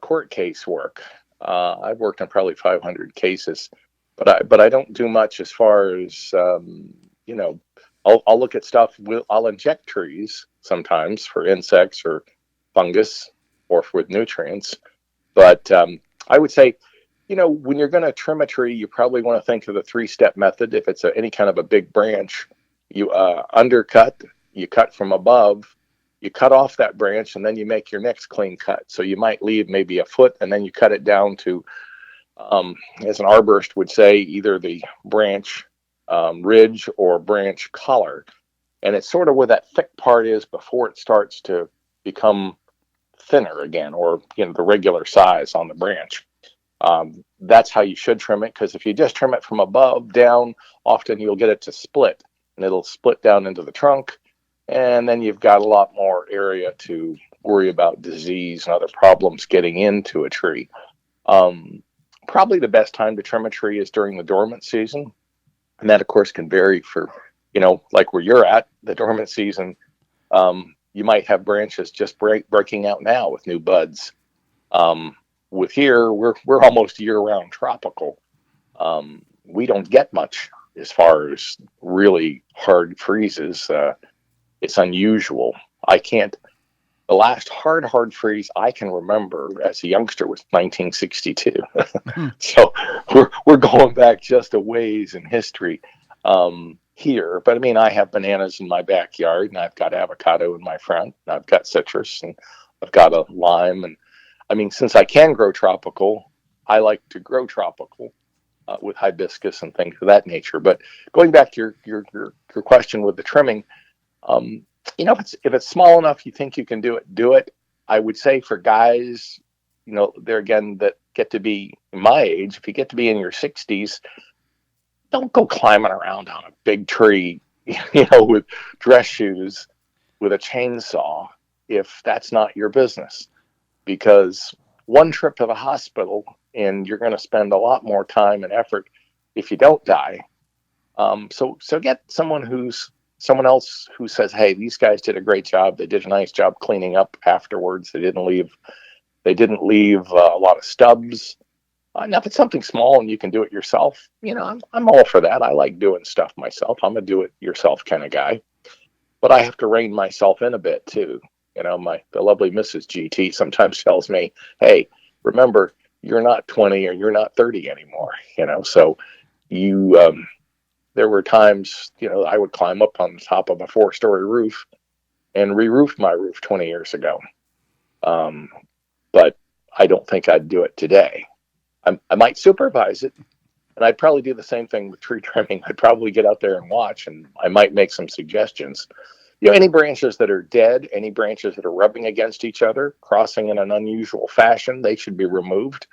court case work. I've worked on probably 500 cases, but I don't do much as far as I'll look at stuff. I'll inject trees sometimes for insects or fungus or with nutrients. But I would say, when you're going to trim a tree, you probably want to think of the 3-step method. If it's any kind of a big branch, you undercut, you cut from above. You cut off that branch, and then you make your next clean cut. So you might leave maybe a foot, and then you cut it down to, as an arborist would say, either the branch ridge or branch collar. And it's sort of where that thick part is before it starts to become thinner again, or the regular size on the branch. That's how you should trim it, because if you just trim it from above down, often you'll get it to split, and it'll split down into the trunk. And then you've got a lot more area to worry about disease and other problems getting into a tree. Probably the best time to trim a tree is during the dormant season. And that, of course, can vary for, like where you're at, the dormant season. You might have branches just breaking out now with new buds. With here, we're almost year-round tropical. We don't get much as far as really hard freezes. It's unusual. The last hard freeze I can remember as a youngster was 1962. So we're going back just a ways in history here. But I mean, I have bananas in my backyard, and I've got avocado in my front, and I've got citrus, and I've got a lime. And I mean, since I can grow tropical, I like to grow tropical with hibiscus and things of that nature. But going back to your question with the trimming, if it's small enough you think you can do it. I would say for guys, there again that get to be my age, if you get to be in your 60s, don't go climbing around on a big tree, with dress shoes with a chainsaw if that's not your business. Because one trip to the hospital, and you're going to spend a lot more time and effort if you don't die. So get someone else who says, hey, these guys did a great job. They did a nice job cleaning up afterwards. They didn't leave a lot of stubs. Now, if it's something small and you can do it yourself, I'm all for that. I like doing stuff myself. I'm a do-it-yourself kind of guy. But I have to rein myself in a bit, too. The lovely Mrs. GT sometimes tells me, hey, remember, you're not 20 or you're not 30 anymore. So there were times, I would climb up on the top of a 4-story roof and re-roof my roof 20 years ago. But I don't think I'd do it today. I might supervise it, and I'd probably do the same thing with tree trimming. I'd probably get out there and watch, and I might make some suggestions. Any branches that are dead, any branches that are rubbing against each other, crossing in an unusual fashion, they should be removed.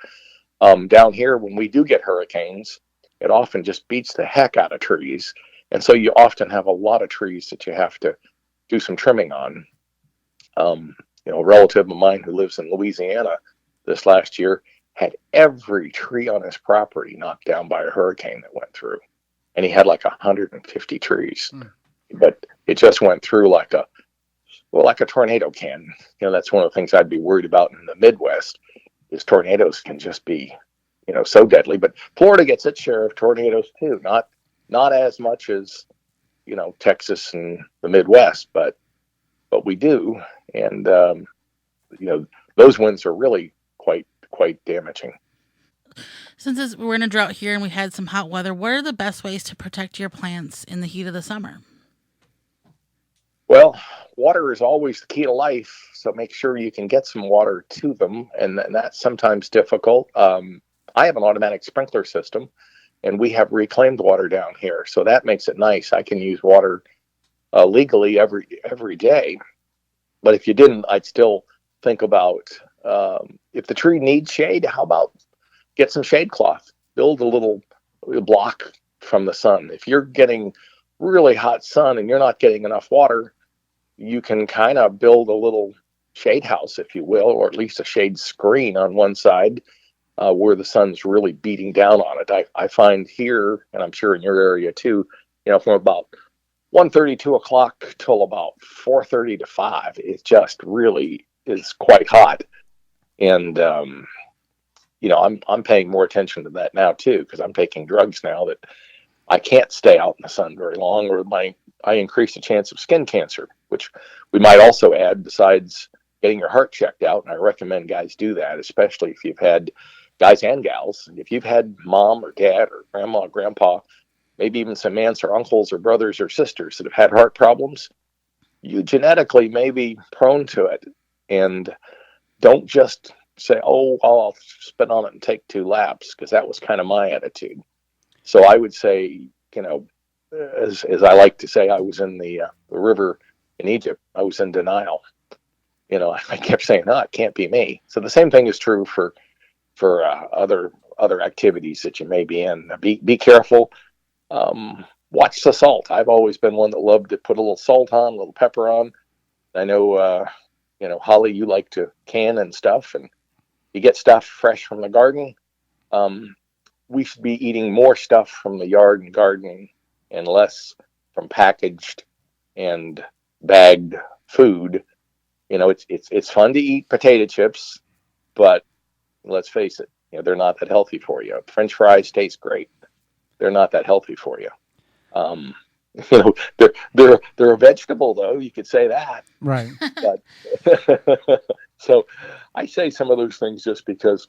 Down here, when we do get hurricanes, it often just beats the heck out of trees. And so you often have a lot of trees that you have to do some trimming on. A relative of mine who lives in Louisiana this last year had every tree on his property knocked down by a hurricane that went through. And he had like 150 trees. But it just went through like a tornado can. That's one of the things I'd be worried about in the Midwest is tornadoes can just be, so deadly. But Florida gets its share of tornadoes too. Not as much as, Texas and the Midwest, but we do. And, those winds are really quite damaging. Since we're in a drought here and we had some hot weather, what are the best ways to protect your plants in the heat of the summer? Well, water is always the key to life, so make sure you can get some water to them, and that's sometimes difficult. I have an automatic sprinkler system, and we have reclaimed water down here, so that makes it nice. I can use water legally every day, but if you didn't, I'd still think about if the tree needs shade, how about get some shade cloth, build a little block from the sun. If you're getting really hot sun and you're not getting enough water, you can kind of build a little shade house, if you will, or at least a shade screen on one side where the sun's really beating down on it. I find here, and I'm sure in your area too, from about 1:30, 2 o'clock till about 4:30 to 5, it just really is quite hot. And, I'm paying more attention to that now too, because I'm taking drugs now that I can't stay out in the sun very long, or I increase the chance of skin cancer, which we might also add besides getting your heart checked out. And I recommend guys do that, especially if you've had guys and gals. If you've had mom or dad or grandma or grandpa, maybe even some aunts or uncles or brothers or sisters that have had heart problems, you genetically may be prone to it. And don't just say, oh, I'll spit on it and take 2 laps, because that was kind of my attitude. So I would say, as I like to say, I was in the river in Egypt. I was in denial. I kept saying, no, it can't be me. So the same thing is true for other activities that you may be in. Be careful. Watch the salt. I've always been one that loved to put a little salt on, a little pepper on. I know, Holly, you like to can and stuff, and you get stuff fresh from the garden. We should be eating more stuff from the yard and garden and less from packaged and bagged food. It's fun to eat potato chips, but let's face it, they're not that healthy for you. French fries taste great. They're not that healthy for you. They're a vegetable, though. You could say that. Right. But so I say some of those things just because,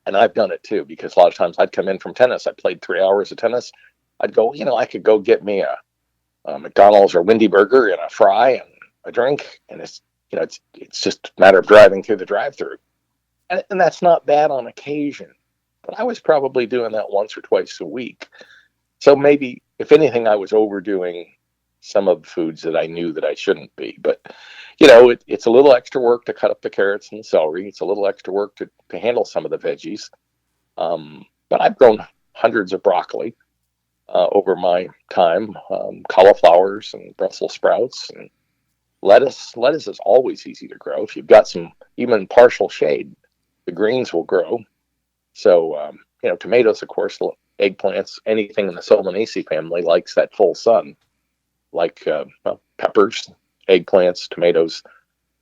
and I've done it too, because a lot of times I'd come in from tennis. I played 3 hours of tennis. I'd go, I could go get me a McDonald's or Wendy burger and a fry and a drink. And it's just a matter of driving through the drive-through. And that's not bad on occasion, but I was probably doing that once or twice a week. So maybe, if anything, I was overdoing some of the foods that I knew that I shouldn't be. But, it's a little extra work to cut up the carrots and the celery. It's a little extra work to handle some of the veggies. But I've grown hundreds of broccoli over my time, cauliflowers and Brussels sprouts and lettuce. Lettuce is always easy to grow if you've got some even partial shade. the greens will grow. So, tomatoes, of course, eggplants, anything in the Solanaceae family likes that full sun, like peppers, eggplants, tomatoes.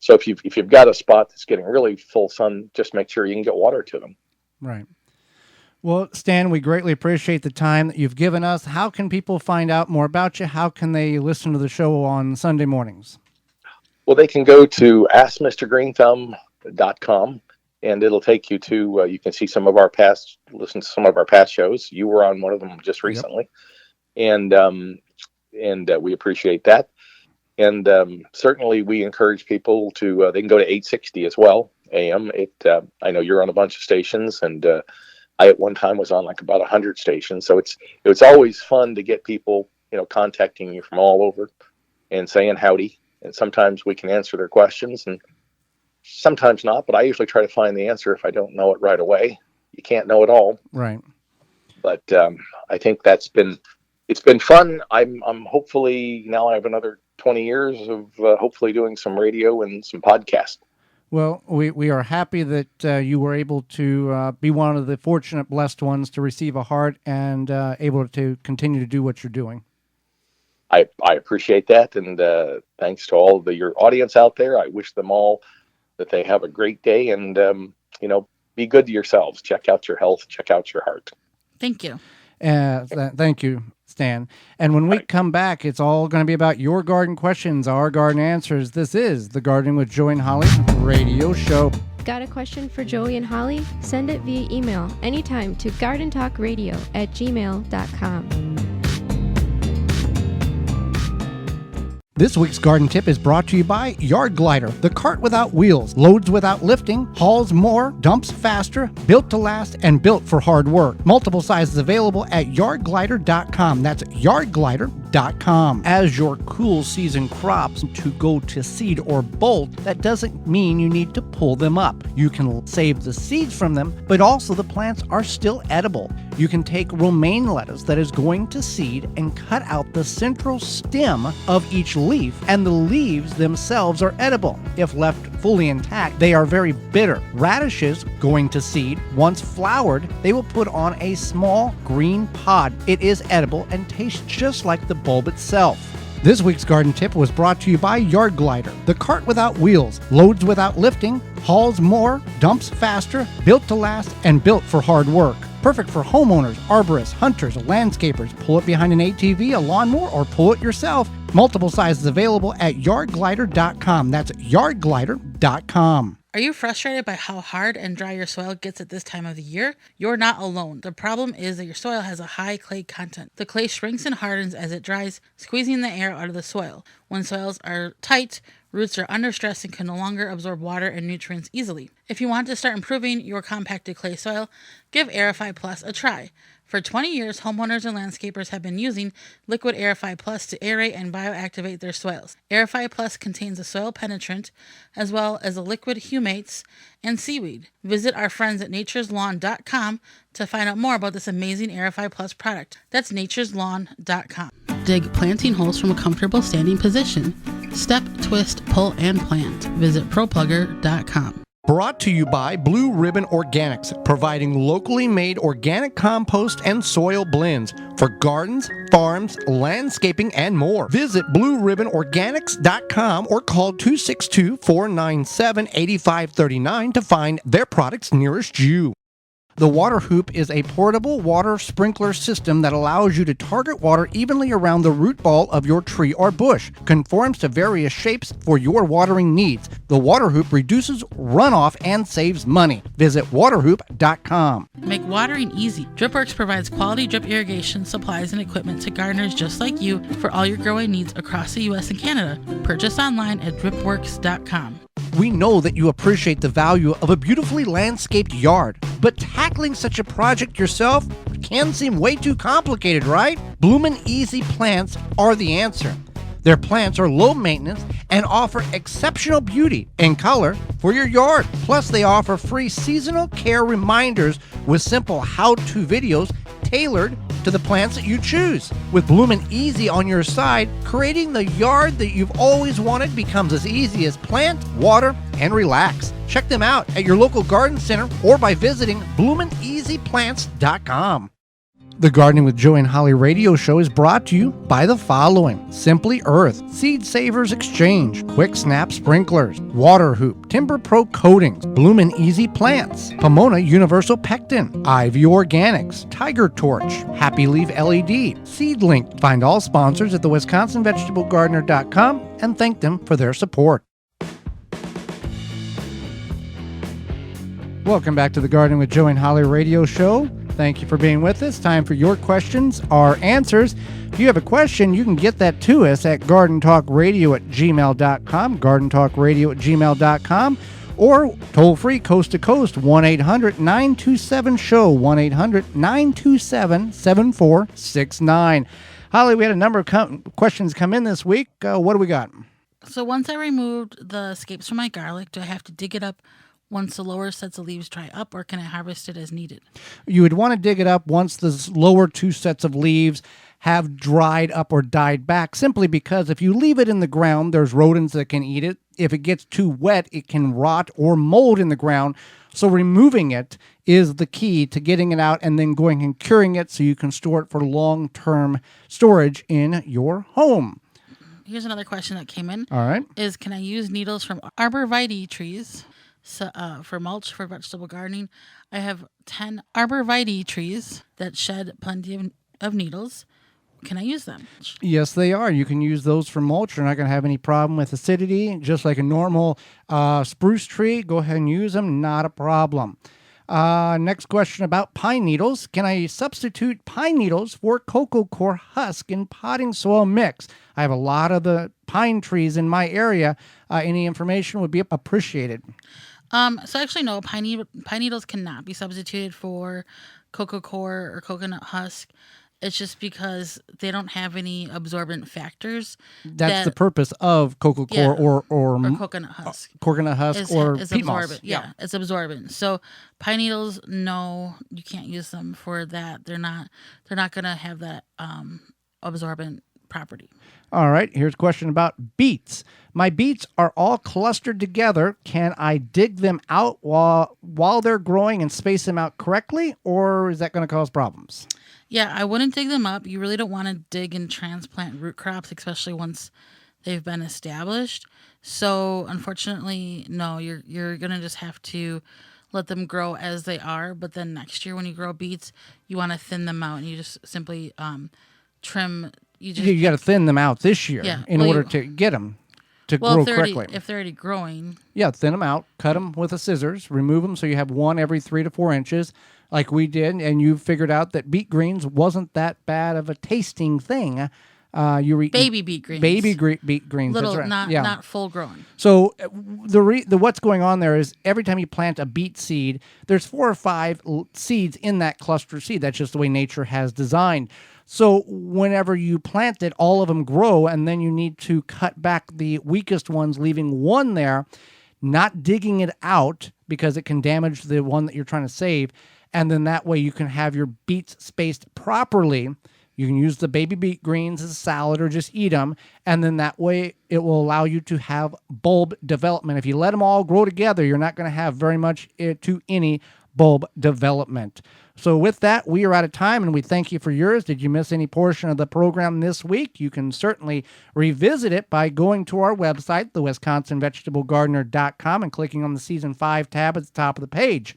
So if you've got a spot that's getting really full sun, just make sure you can get water to them. Right. Well, Stan, we greatly appreciate the time that you've given us. How can people find out more about you? How can they listen to the show on Sunday mornings? Well, they can go to askmrgreenthumb.com, and it'll take you to, you can see listen to some of our past shows. You were on one of them just recently. Yep. And we appreciate that. And certainly we encourage people to, they can go to 860 as well, AM. I know you're on a bunch of stations, and I at one time was on like about 100 stations. So it's always fun to get people, contacting you from all over and saying howdy. And sometimes we can answer their questions and sometimes not, but I usually try to find the answer if I don't know it right away. You can't know it all. Right. But I think it's been fun. I'm hopefully now I have another 20 years of hopefully doing some radio and some podcasts. Well, we are happy that you were able to be one of the fortunate, blessed ones to receive a heart and able to continue to do what you're doing. I appreciate that, and thanks to all of your audience out there. I wish them all that they have a great day, and be good to yourselves. Check out your health. Check out your heart. Thank you. Thank you, Stan. And when we come back, it's all going to be about your garden questions, our garden answers. This is the Gardening with Joey and Holly radio show. Got a question for Joey and Holly? Send it via email anytime to gardentalkradio@gmail.com. This week's garden tip is brought to you by Yard Glider, the cart without wheels, loads without lifting, hauls more, dumps faster, built to last, and built for hard work. Multiple sizes available at yardglider.com. That's yardglider.com. As your cool season crops to go to seed or bolt, that doesn't mean you need to pull them up. You can save the seeds from them, but also the plants are still edible. You can take romaine lettuce that is going to seed and cut out the central stem of each leaf, and the leaves themselves are edible. If left fully intact, they are very bitter. Radishes going to seed, once flowered, they will put on a small green pod. It is edible and tastes just like the bulb itself. This week's garden tip was brought to you by Yard Glider, the cart without wheels, loads without lifting, hauls more, dumps faster, built to last, and built for hard work. Perfect for homeowners, arborists, hunters, landscapers. Pull it behind an ATV, a lawnmower, or pull it yourself. Multiple sizes available at yardglider.com. That's yardglider.com. Are you frustrated by how hard and dry your soil gets at this time of the year? You're not alone. The problem is that your soil has a high clay content. The clay shrinks and hardens as it dries, squeezing the air out of the soil. When soils are tight, roots are under stress and can no longer absorb water and nutrients easily. If you want to start improving your compacted clay soil, give Aerify Plus a try. For 20 years, homeowners and landscapers have been using liquid Aerify Plus to aerate and bioactivate their soils. Aerify Plus contains a soil penetrant as well as a liquid humates and seaweed. Visit our friends at natureslawn.com to find out more about this amazing Aerify Plus product. That's natureslawn.com. Dig planting holes from a comfortable standing position. Step, twist, pull, and plant. Visit ProPlugger.com. Brought to you by Blue Ribbon Organics, providing locally made organic compost and soil blends for gardens, farms, landscaping, and more. Visit BlueRibbonOrganics.com or call 262-497-8539 to find their products nearest you. The Water Hoop is a portable water sprinkler system that allows you to target water evenly around the root ball of your tree or bush. Conforms to various shapes for your watering needs. The Water Hoop reduces runoff and saves money. Visit waterhoop.com. Make watering easy. DripWorks provides quality drip irrigation supplies and equipment to gardeners just like you for all your growing needs across the U.S. and Canada. Purchase online at dripworks.com. We know that you appreciate the value of a beautifully landscaped yard, but tackling such a project yourself can seem way too complicated, right? Bloomin' Easy Plants are the answer. Their plants are low maintenance and offer exceptional beauty and color for your yard. Plus, they offer free seasonal care reminders with simple how-to videos tailored to the plants that you choose. With Bloomin' Easy on your side, creating the yard that you've always wanted becomes as easy as plant, water, and relax. Check them out at your local garden center or by visiting bloomineasyplants.com. The Gardening with Joey and Holly radio show is brought to you by the following: Simply Earth, Seed Savers Exchange, Quick Snap Sprinklers, Water Hoop, Timber Pro Coatings, Bloomin' Easy Plants, Pomona Universal Pectin, Ivy Organics, Tiger Torch, Happy Leaf LED, Seedlink. Find all sponsors at the WisconsinVegetableGardener.com and thank them for their support. Welcome back to the Gardening with Joey and Holly radio show. Thank you for being with us. Time for your questions, our answers. If you have a question, you can get that to us at gardentalkradio@gmail.com, gardentalkradio@gmail.com, or toll free coast to coast, 1-800-927-SHOW, 1-800-927-7469. Holly, we had a number of questions come in this week. What do we got? So once I removed the scapes from my garlic, do I have to dig it up once the lower sets of leaves dry up, or can I harvest it as needed? You would want to dig it up once the lower two sets of leaves have dried up or died back, simply because if you leave it in the ground, there's rodents that can eat it. If it gets too wet, it can rot or mold in the ground. So removing it is the key to getting it out and then going and curing it so you can store it for long-term storage in your home. Here's another question that came in. All right. Is can I use needles from arborvitae trees for mulch for vegetable gardening? I have 10 arborvitae trees that shed plenty of needles. Can I use them? Yes, they are. You can use those for mulch. You're not going to have any problem with acidity. Just like a normal spruce tree, go ahead and use them. Not a problem. Next question about pine needles. Can I substitute pine needles for cocoa coir husk in potting soil mix? I have a lot of the pine trees in my area. Any information would be appreciated. So actually, no, pine needles cannot be substituted for cocoa coir or coconut husk. It's just because they don't have any absorbent factors. That's the purpose of cocoa coir or coconut husk. Coconut husk or peat moss. Absorbent. Yeah, it's absorbent. So pine needles, no, you can't use them for that. They're not going to have that absorbent property. All right, here's a question about beets. My beets are all clustered together. Can I dig them out while they're growing and space them out correctly, or is that going to cause problems? Yeah, I wouldn't dig them up. You really don't want to dig and transplant root crops, especially once they've been established. So unfortunately, no, you're going to just have to let them grow as they are. But then next year when you grow beets, you want to thin them out, and you just simply trim. You got to thin them out this year in order to get them to grow correctly. If they're already growing. Yeah, thin them out, cut them with a scissors, remove them so you have one every 3 to 4 inches like we did, and you figured out that beet greens wasn't that bad of a tasting thing. You were baby beet greens. Beet greens. Little, that's right. not full grown. So the what's going on there is every time you plant a beet seed, there's 4 or 5 seeds in that cluster seed. That's just the way nature has designed. So whenever you plant it, all of them grow, and then you need to cut back the weakest ones, leaving one there, not digging it out because it can damage the one that you're trying to save. And then that way you can have your beets spaced properly. You can use the baby beet greens as a salad or just eat them. And then that way it will allow you to have bulb development. If you let them all grow together, you're not going to have very much to any bulb development. So with that, we are out of time, and we thank you for yours. Did you miss any portion of the program this week? You can certainly revisit it by going to our website, thewisconsinvegetablegardener.com, and clicking on the Season 5 tab at the top of the page.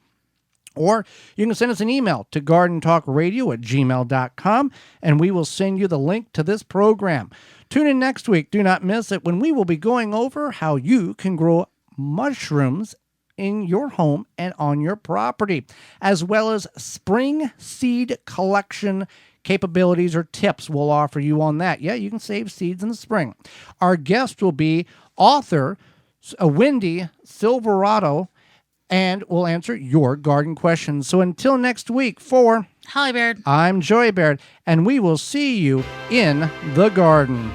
Or you can send us an email to gardentalkradio@gmail.com, and we will send you the link to this program. Tune in next week. Do not miss it, when we will be going over how you can grow mushrooms in your home and on your property, as well as spring seed collection capabilities or tips we'll offer you on that. Yeah, you can save seeds in the spring. Our guest will be author Wendy Silverado, and we'll answer your garden questions. So until next week, for Holly Baird, I'm Joey Baird, and we will see you in the garden.